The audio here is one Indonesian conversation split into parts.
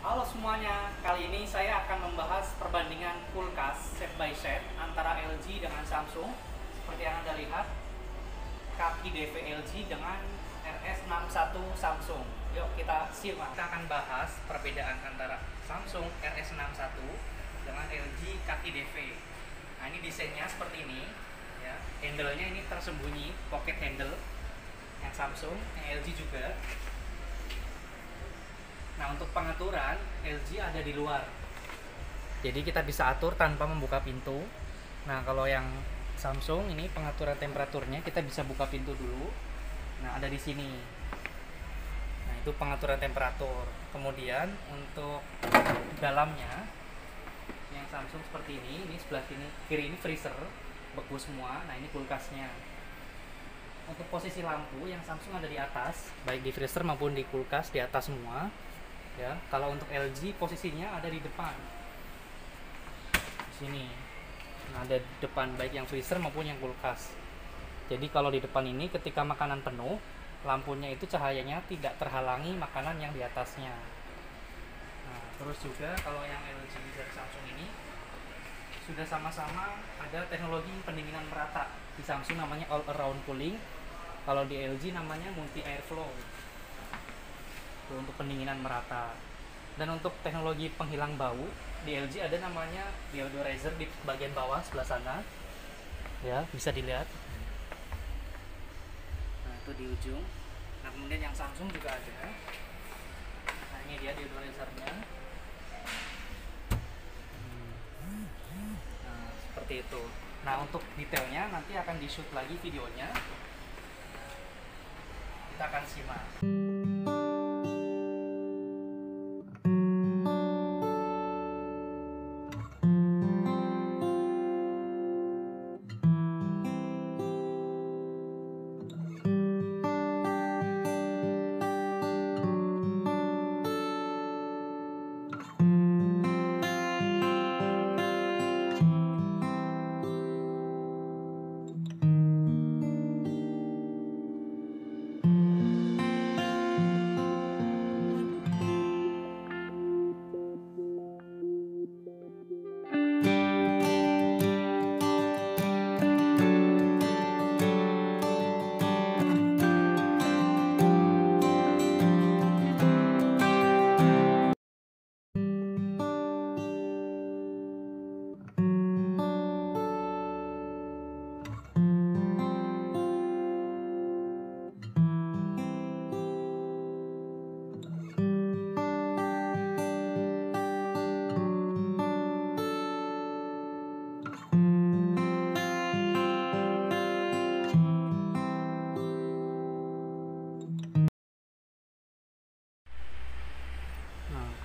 Halo semuanya, kali ini saya akan membahas perbandingan kulkas set by set antara LG dengan Samsung. Seperti yang Anda lihat, kaki DV LG dengan RS61 Samsung. Yuk kita simak. Kita akan bahas perbedaan antara Samsung RS61 dengan LG kaki DV. Nah, ini desainnya seperti ini ya. Handle-nya ini tersembunyi, pocket handle yang Samsung, yang LG juga. Nah, untuk pengaturan LG ada di luar, jadi kita bisa atur tanpa membuka pintu. Nah, kalau yang Samsung ini pengaturan temperaturnya kita bisa buka pintu dulu. Nah, ada di sini. Nah, itu pengaturan temperatur. Kemudian untuk dalamnya yang Samsung seperti ini sebelah kiri ini freezer beku semua. Nah, ini kulkasnya. Untuk posisi lampu yang Samsung ada di atas, baik di freezer maupun di kulkas di atas semua. Ya, kalau untuk LG posisinya ada di depan, di sini. Nah, ada di depan baik yang freezer maupun yang kulkas. Jadi kalau di depan ini ketika makanan penuh, lampunya itu cahayanya tidak terhalangi makanan yang di atasnya. Nah, terus juga kalau yang LG dan Samsung ini sudah sama-sama ada teknologi pendinginan merata. Di Samsung namanya all around cooling, kalau di LG namanya multi airflow. Untuk pendinginan merata. Dan untuk teknologi penghilang bau di LG ada namanya deodorizer di bagian bawah sebelah sana ya, bisa dilihat. Nah, itu di ujung. Nah, kemudian yang Samsung juga ada. Nah, ini dia deodorizernya. Nah, seperti itu. Nah, untuk detailnya nanti akan di shoot lagi videonya, kita akan simak.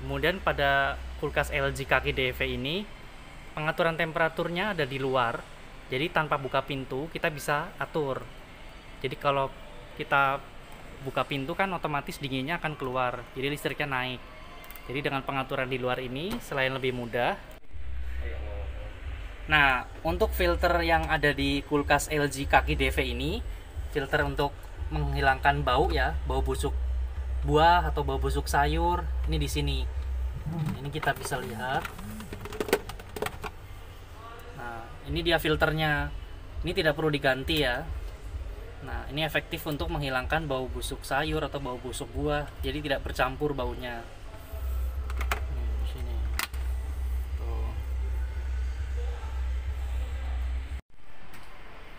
Kemudian pada kulkas LG kaki DV ini pengaturan temperaturnya ada di luar, jadi tanpa buka pintu kita bisa atur. Jadi kalau kita buka pintu kan otomatis dinginnya akan keluar, jadi listriknya naik. Jadi dengan pengaturan di luar ini selain lebih mudah. Nah, untuk filter yang ada di kulkas LG kaki DV ini, filter untuk menghilangkan bau ya, bau busuk buah atau bau busuk sayur, ini di sini. Ini kita bisa lihat. Nah, ini dia filternya. Ini tidak perlu diganti ya. Nah, ini efektif untuk menghilangkan bau busuk sayur atau bau busuk buah, jadi tidak bercampur baunya. Di sini. Tuh.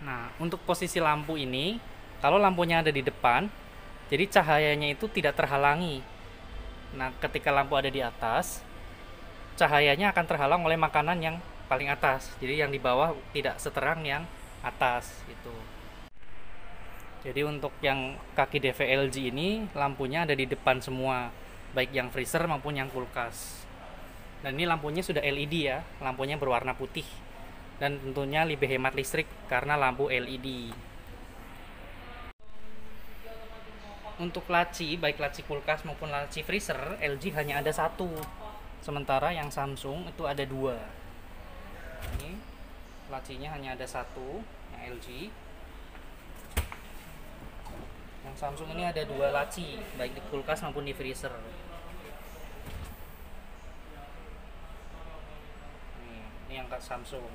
Nah, untuk posisi lampu ini, kalau lampunya ada di depan, jadi cahayanya itu tidak terhalangi. Nah, ketika lampu ada di atas, cahayanya akan terhalang oleh makanan yang paling atas. Jadi yang di bawah tidak seterang yang atas itu. Jadi untuk yang kaki DV LG ini lampunya ada di depan semua, baik yang freezer maupun yang kulkas. Dan ini lampunya sudah LED ya, lampunya berwarna putih. Dan tentunya lebih hemat listrik karena lampu LED. Untuk laci, baik laci kulkas maupun laci freezer, LG hanya ada satu, sementara yang Samsung itu ada dua. Ini lacinya hanya ada satu, yang LG. Yang Samsung ini ada dua laci, baik di kulkas maupun di freezer. yang Samsung.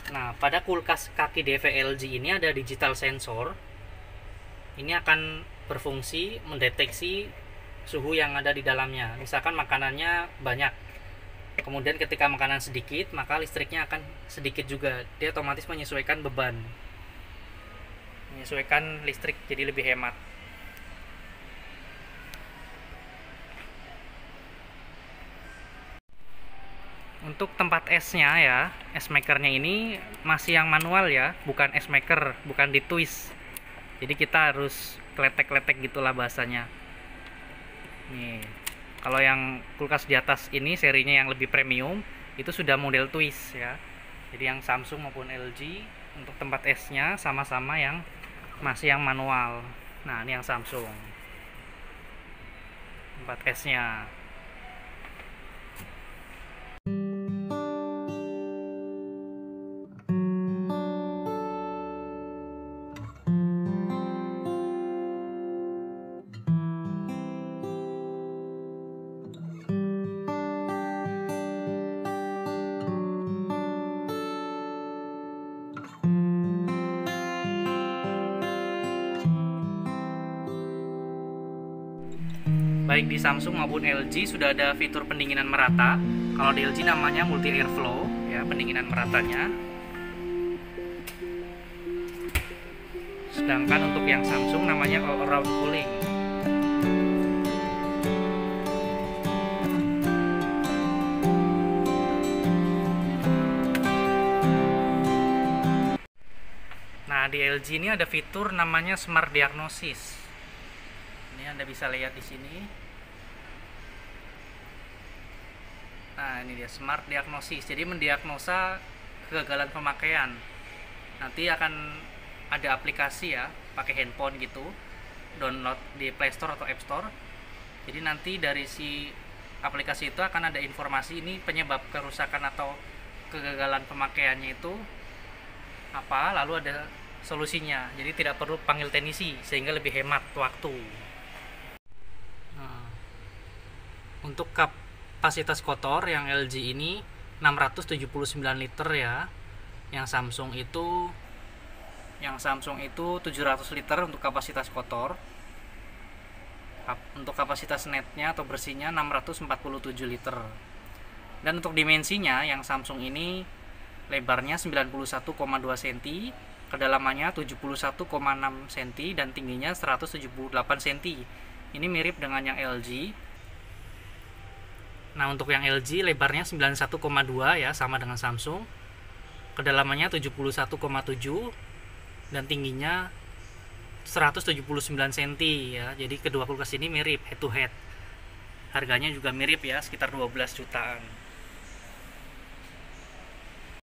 Nah, pada kulkas kaki DV LG ini ada digital sensor. Ini akan berfungsi mendeteksi suhu yang ada di dalamnya. Misalkan makanannya banyak, kemudian ketika makanan sedikit, maka listriknya akan sedikit juga. Dia otomatis menyesuaikan beban, menyesuaikan listrik, jadi lebih hemat. Untuk tempat esnya ya, es makernya ini masih yang manual ya, bukan es maker, bukan di twist. Jadi kita harus kletek-kletek gitulah bahasanya. Nih, kalau yang kulkas di atas ini serinya yang lebih premium itu sudah model twist ya. Jadi yang Samsung maupun LG untuk tempat esnya sama-sama yang masih yang manual. Nah, ini yang Samsung. Tempat esnya. Baik di Samsung maupun LG sudah ada fitur pendinginan merata. Kalau di LG namanya multi airflow ya, pendinginan meratanya. Sedangkan untuk yang Samsung namanya all around cooling. Nah, di LG ini ada fitur namanya Smart Diagnosis. Ini Anda bisa lihat di sini. Nah, ini dia Smart Diagnosis. Jadi mendiagnosa kegagalan pemakaian. Nanti akan ada aplikasi ya, pakai handphone gitu, download di Play Store atau App Store. Jadi nanti dari si aplikasi itu akan ada informasi ini penyebab kerusakan atau kegagalan pemakaiannya itu apa, lalu ada solusinya. Jadi tidak perlu panggil teknisi sehingga lebih hemat waktu. Nah, untuk kapasitas kotor yang LG ini 679 liter ya. Yang Samsung itu 700 liter untuk kapasitas kotor. Untuk kapasitas netnya atau bersihnya 647 liter. Dan untuk dimensinya yang Samsung ini lebarnya 91,2 cm, kedalamannya 71,6 cm dan tingginya 178 cm. Ini mirip dengan yang LG. Nah, untuk yang LG lebarnya 91,2 ya, sama dengan Samsung. Kedalamannya 71,7 dan tingginya 179 cm ya. Jadi kedua kulkas ini mirip head to head. Harganya juga mirip ya, sekitar 12 jutaan.